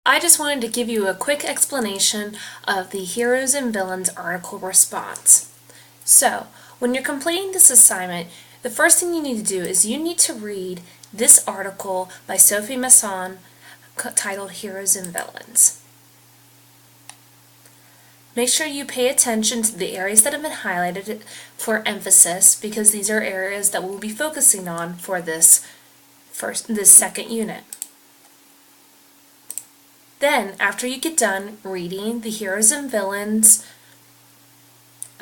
I just wanted to give you a quick explanation of the Heroes and Villains article response. So, when you're completing this assignment, the first thing you need to do is you need to read this article by Sophie Masson titled Heroes and Villains. Make sure you pay attention to the areas that have been highlighted for emphasis because these are areas that we'll be focusing on for this second unit. Then, after you get done reading the Heroes and Villains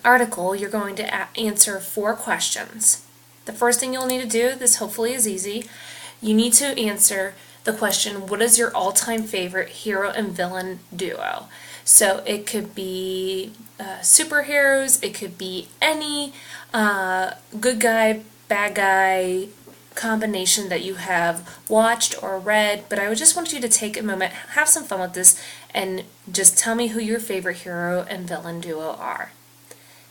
article, you're going to answer 4 questions. The first thing you'll need to do, this hopefully is easy, you need to answer the question, what is your all-time favorite hero and villain duo? So it could be superheroes, it could be any good guy, bad guy combination that you have watched or read, but I just want you to take a moment, have some fun with this, and just tell me who your favorite hero and villain duo are.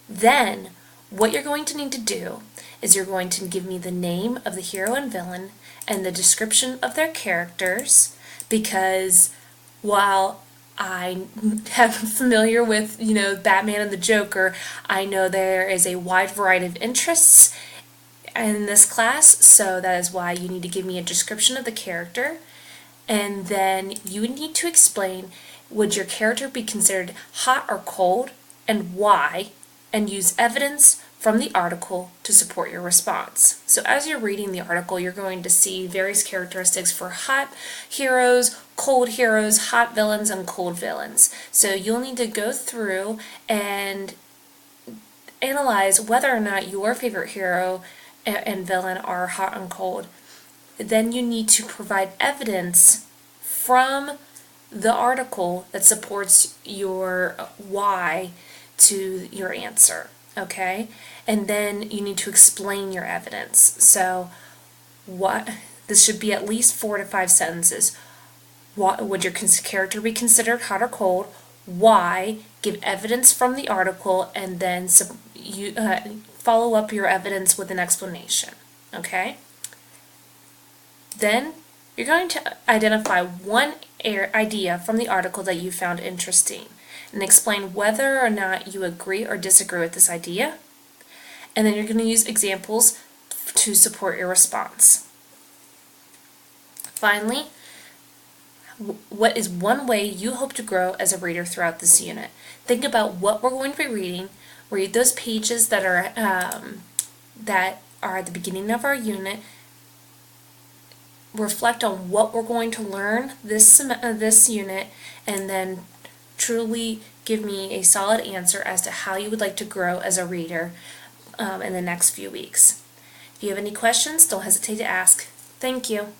Then, what you're going to need to do is you're going to give me the name of the hero and villain and the description of their characters, because while I am familiar with, Batman and the Joker, I know there is a wide variety of interests in this class, so that is why you need to give me a description of the character, and then you need to explain, would your character be considered hot or cold, and why, and use evidence from the article to support your response. So as you're reading the article, you're going to see various characteristics for hot heroes, hot villains, and cold villains. So you'll need to go through and analyze whether or not your favorite hero and villain are hot and cold. Then you need to provide evidence from the article that supports your why to your answer, okay? And then you need to explain your evidence. So this should be at least 4 to 5 sentences. What would your character be considered hot or cold? Why? Give evidence from the article, and then follow up your evidence with an explanation, okay? Then you're going to identify one idea from the article that you found interesting and explain whether or not you agree or disagree with this idea. And then you're going to use examples to support your response. Finally, what is one way you hope to grow as a reader throughout this unit? Think about what we're going to be reading. Read those pages that are at the beginning of our unit. Reflect on what we're going to learn this unit, and then truly give me a solid answer as to how you would like to grow as a reader in the next few weeks. If you have any questions, don't hesitate to ask. Thank you.